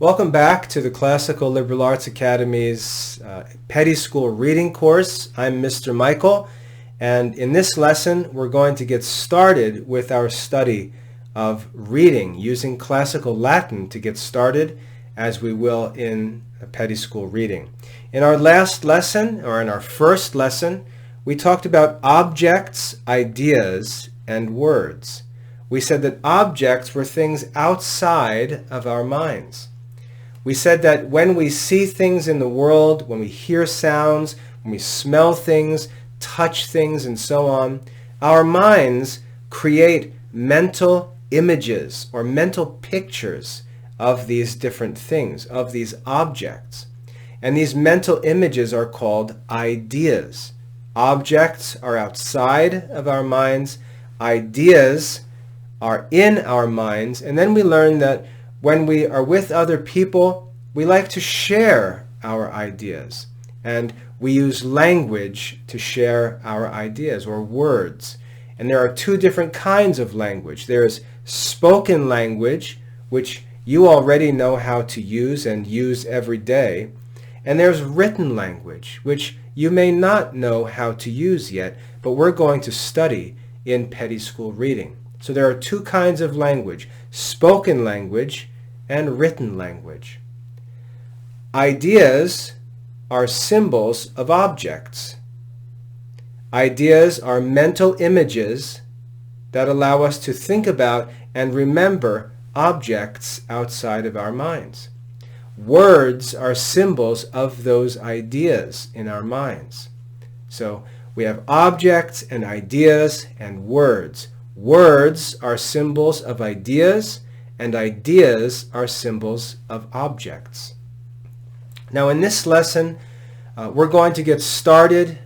Welcome back to the Classical Liberal Arts Academy's Petty School Reading course. I'm Mr. Michael, and in this lesson we're going to get started with our study of reading using classical Latin to get started, as we will in Petty School Reading. In our last lesson, or in our first lesson, we talked about objects, ideas, and words. We said that objects were things outside of our minds. We said that when we see things in the world, when we hear sounds, when we smell things, touch things, and so on, our minds create mental images or mental pictures of these different things, of these objects. And these mental images are called ideas. Objects are outside of our minds. Ideas are in our minds. And then we learn that when we are with other people, we like to share our ideas. And we use language to share our ideas, or words. And there are two different kinds of language. There's spoken language, which you already know how to use and use every day. And there's written language, which you may not know how to use yet, but we're going to study in Petty School Reading. So there are two kinds of language: spoken language and written language. Ideas are symbols of objects. Ideas are mental images that allow us to think about and remember objects outside of our minds. Words are symbols of those ideas in our minds. So we have objects and ideas and words. Words are symbols of ideas, and ideas are symbols of objects. Now in this lesson, we're going to get started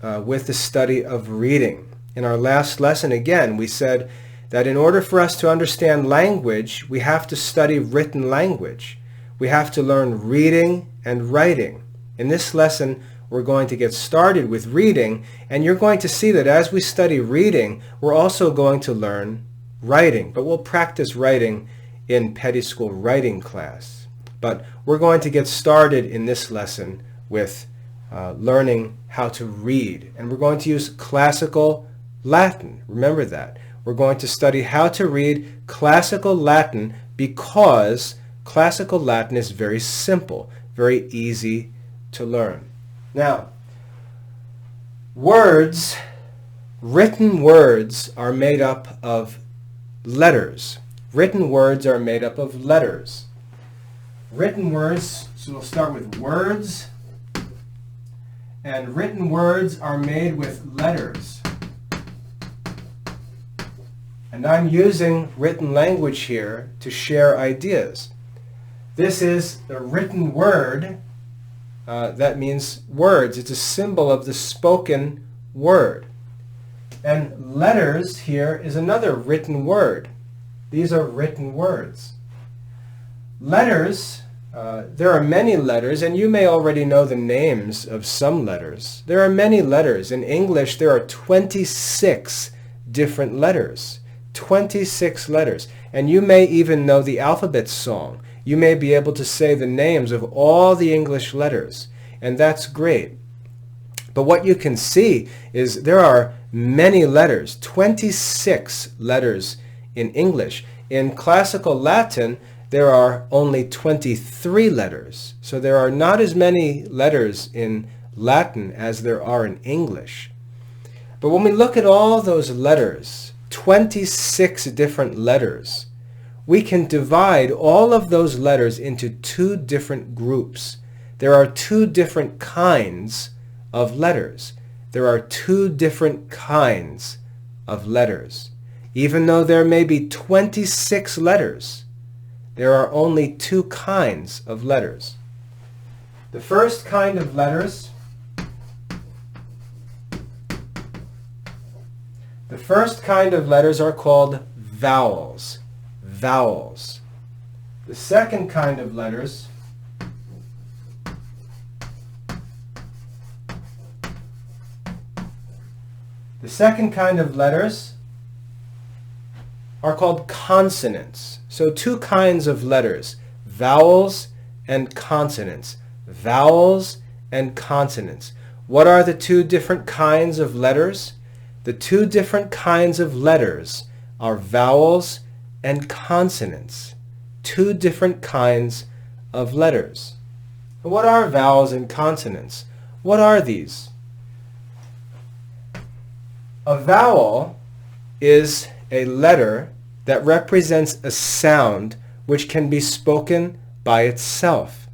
with the study of reading. In our last lesson, again, we said that in order for us to understand language, we have to study written language. We have to learn reading and writing. In this lesson, we're going to get started with reading, and you're going to see that as we study reading, we're also going to learn writing. But we'll practice writing in Petty School Writing class. But we're going to get started in this lesson with learning how to read. And we're going to use classical Latin. Remember that. We're going to study how to read classical Latin because classical Latin is very simple, very easy to learn. Now, words, written words are made up of letters. Written words are made up of letters. Written words, so we'll start with words, and written words are made with letters. And I'm using written language here to share ideas. This is a written word. That means words. It's a symbol of the spoken word. And letters here is another written word. These are written words. Letters, there are many letters, and you may already know the names of some letters. There are many letters. In English, there are 26 different letters. 26 letters. And you may even know the alphabet song. You may be able to say the names of all the English letters, and that's great. But what you can see is there are many letters, 26 letters in English. In classical Latin, there are only 23 letters. So there are not as many letters in Latin as there are in English. But when we look at all those letters, 26 different letters, we can divide all of those letters into two different groups. There are two different kinds of letters. There are two different kinds of letters. Even though there may be 26 letters, there are only two kinds of letters. The first kind of letters, are called vowels. Vowels. The second kind of letters are called consonants. So two kinds of letters, vowels and consonants. Vowels and consonants. What are the two different kinds of letters? The two different kinds of letters are vowels and consonants. Two different kinds of letters. What are vowels and consonants? What are these? A vowel is a letter that represents a sound which can be spoken by itself.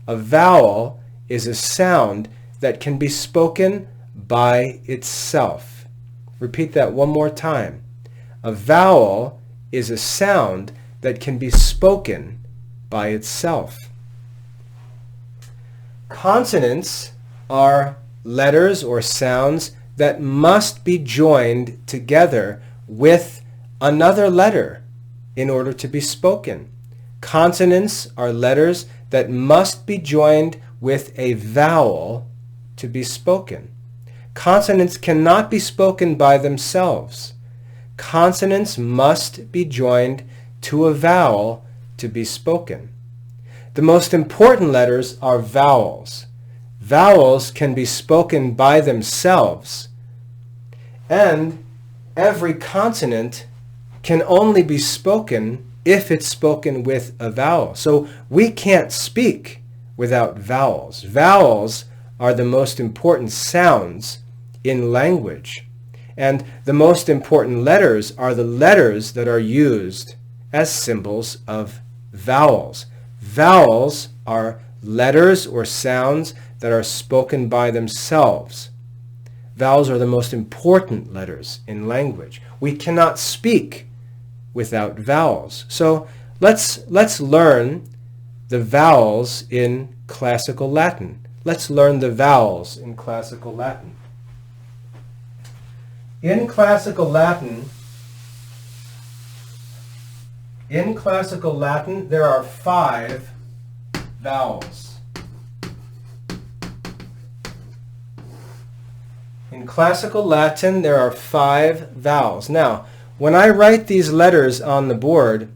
A vowel is a sound that can be spoken by itself. Repeat that one more time. A vowel is a sound that can be spoken by itself. Consonants are letters or sounds that must be joined together with another letter in order to be spoken. Consonants are letters that must be joined with a vowel to be spoken. Consonants cannot be spoken by themselves. Consonants must be joined to a vowel to be spoken. The most important letters are vowels. Vowels can be spoken by themselves, and every consonant can only be spoken if it's spoken with a vowel. So we can't speak without vowels. Vowels are the most important sounds in language, and the most important letters are the letters that are used as symbols of vowels. Vowels are letters or sounds that are spoken by themselves. Vowels are the most important letters in language. We cannot speak without vowels. So let's learn the vowels in classical Latin. Let's learn the vowels in classical Latin. In classical Latin, there are 5 vowels. In classical Latin, there are 5 vowels. Now, when I write these letters on the board,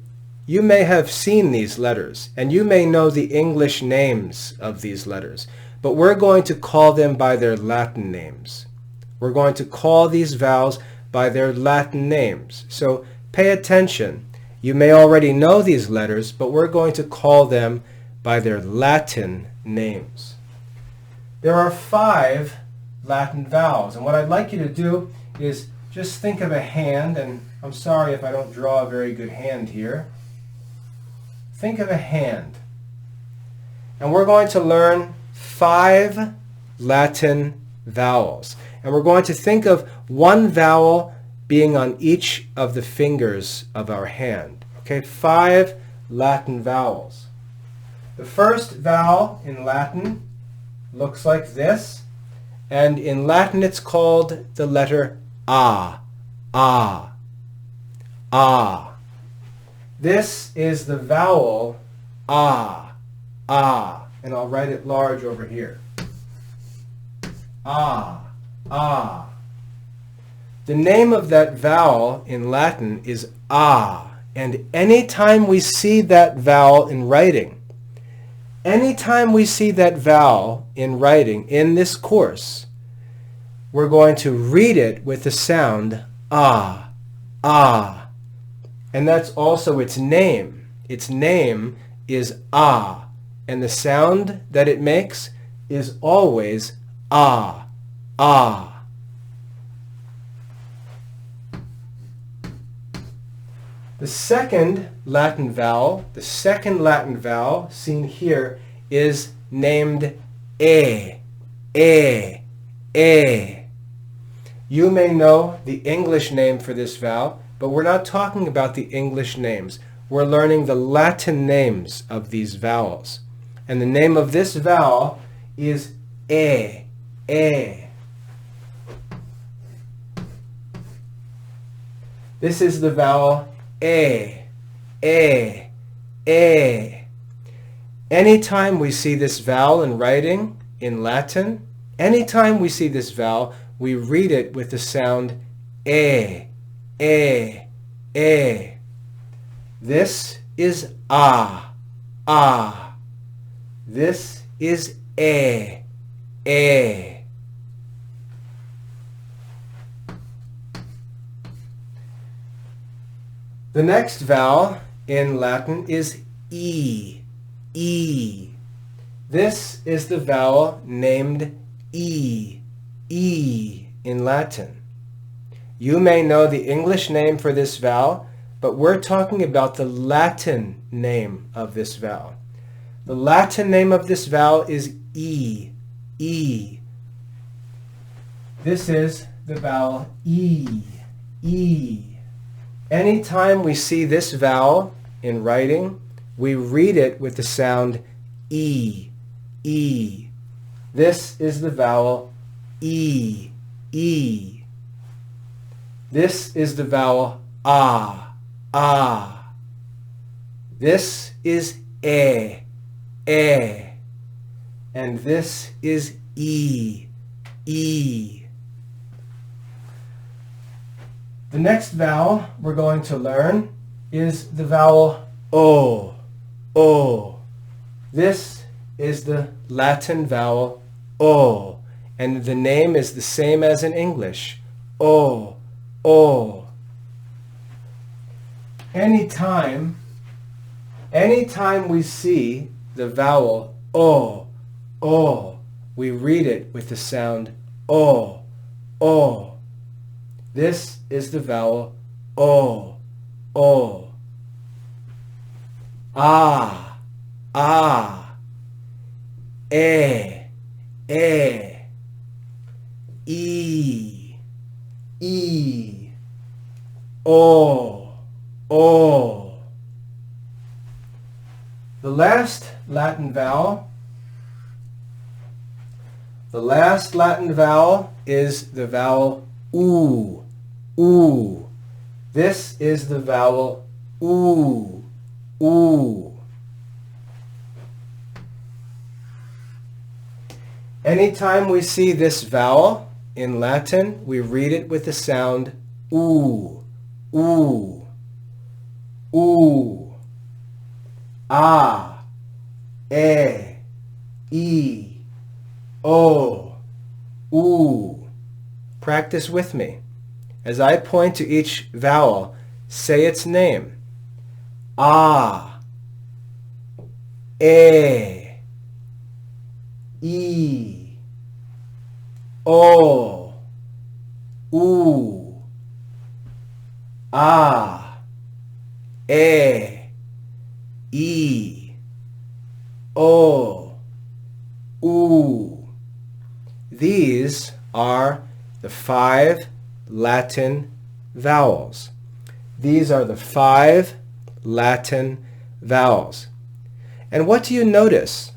you may have seen these letters, and you may know the English names of these letters, but we're going to call them by their Latin names. We're going to call these vowels by their Latin names. So pay attention. You may already know these letters, but we're going to call them by their Latin names. There are 5 Latin vowels, and what I'd like you to do is just think of a hand, and I'm sorry if I don't draw a very good hand here. Think of a hand, and we're going to learn 5 Latin vowels, and we're going to think of one vowel being on each of the fingers of our hand. Okay, 5 Latin vowels. The first vowel in Latin looks like this, and in Latin it's called the letter A. A. A. This is the vowel A. A. And I'll write it large over here. A. A. The name of that vowel in Latin is A. And anytime we see that vowel in writing, anytime we see that vowel in writing in this course, we're going to read it with the sound ah, ah. And that's also its name. Its name is ah. And the sound that it makes is always ah, ah. The second Latin vowel seen here is named e, e, e. You may know the English name for this vowel, but we're not talking about the English names. We're learning the Latin names of these vowels. And the name of this vowel is e, e. This is the vowel e, e, e. Anytime we see this vowel in writing in Latin, anytime we see this vowel, we read it with the sound e, e, e. This is a, ah. This is e, e. The next vowel in Latin is e, e. This is the vowel named e, e in Latin. You may know the English name for this vowel, but we're talking about the Latin name of this vowel. The Latin name of this vowel is e, e. This is the vowel e, e. Anytime we see this vowel in writing, we read it with the sound e, e. This is the vowel e, e. This is the vowel ah, ah. This is e, e. And this is e, e. The next vowel we're going to learn is the vowel o, o. This is the Latin vowel o, and the name is the same as in English, o, o. Anytime we see the vowel o, o, we read it with the sound o, o. This is the vowel o, o. Ah, ah. E, e. E, e. O, o. The last Latin vowel is the vowel oo, oo. This is the vowel oo, oo. Anytime we see this vowel in Latin, we read it with the sound oo, oo, oo. Ah, e, o, oo. Practice with me. As I point to each vowel, say its name. Ah, e, o, oo. Ah, e, o, oo. These are the 5 Latin vowels. These are the 5 Latin vowels. And what do you notice?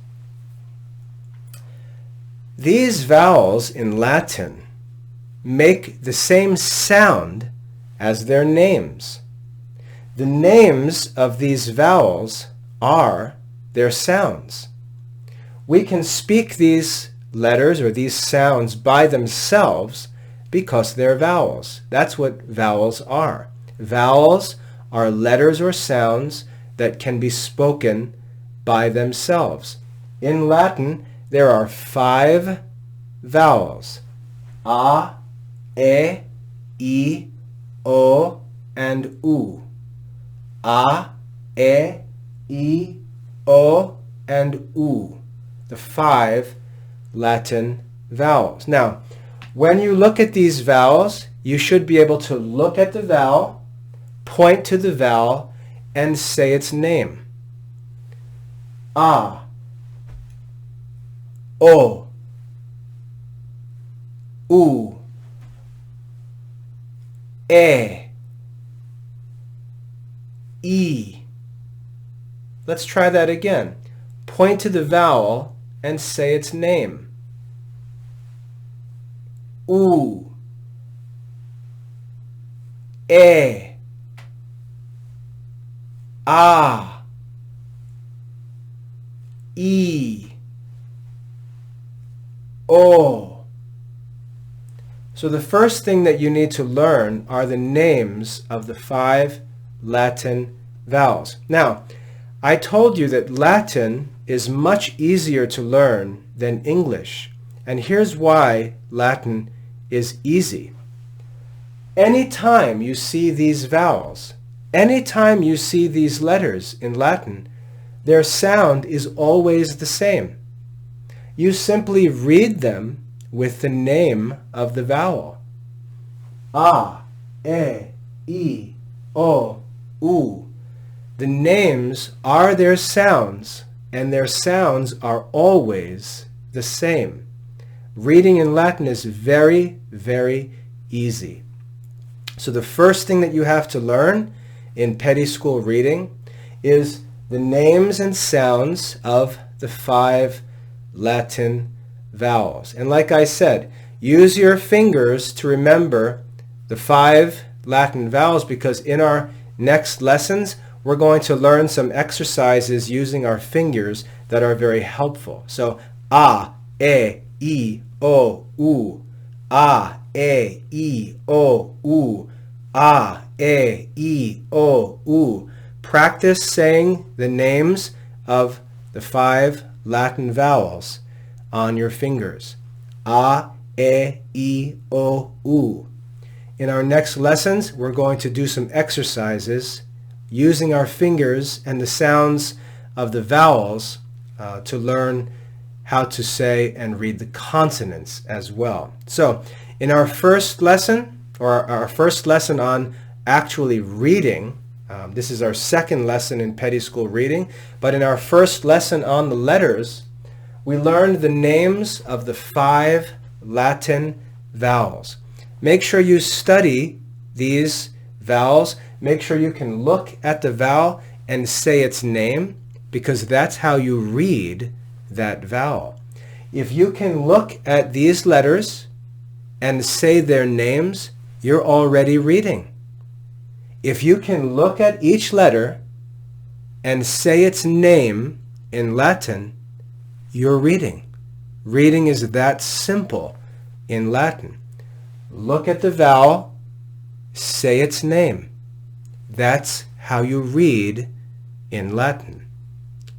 These vowels in Latin make the same sound as their names. The names of these vowels are their sounds. We can speak these letters or these sounds by themselves because they're vowels. That's what vowels are. Vowels are letters or sounds that can be spoken by themselves. In Latin, there are 5 vowels. A, e, o, and u. A, e, o, and u. The 5 Latin vowels. Now, when you look at these vowels, you should be able to look at the vowel, point to the vowel, and say its name. A, o, u, e. Let's try that again. Point to the vowel and say its name. U, a, e, o. So the first thing that you need to learn are the names of the 5 Latin vowels. Now, I told you that Latin is much easier to learn than English, and here's why Latin is easy. Anytime you see these vowels, anytime you see these letters in Latin, their sound is always the same. You simply read them with the name of the vowel. A, E, O, U. The names are their sounds, and their sounds are always the same. Reading in Latin is very, very easy. So the first thing that you have to learn in petty school reading is the names and sounds of the 5 Latin vowels. And like I said, use your fingers to remember the 5 Latin vowels, because in our next lessons, we're going to learn some exercises using our fingers that are very helpful. So, A, E, O, U. A, E, O, U. A, E, O, U. Practice saying the names of the 5 Latin vowels on your fingers. A, E, O, U. In our next lessons, we're going to do some exercises using our fingers and the sounds of the vowels to learn how to say and read the consonants as well. So in our first lesson, or our first lesson on actually reading, this is our second lesson in petty school reading, but in our first lesson on the letters, we learned the names of the 5 Latin vowels. Make sure you study these vowels. Make sure you can look at the vowel and say its name, because that's how you read that vowel. If you can look at these letters and say their names, you're already reading. If you can look at each letter and say its name in Latin, you're reading. Reading is that simple in Latin. Look at the vowel, say its name. That's how you read in Latin.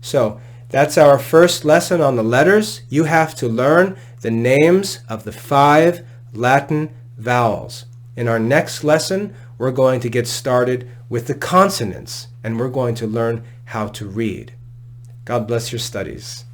So that's our first lesson on the letters. You have to learn the names of the 5 Latin vowels. In our next lesson, we're going to get started with the consonants, and we're going to learn how to read. God bless your studies.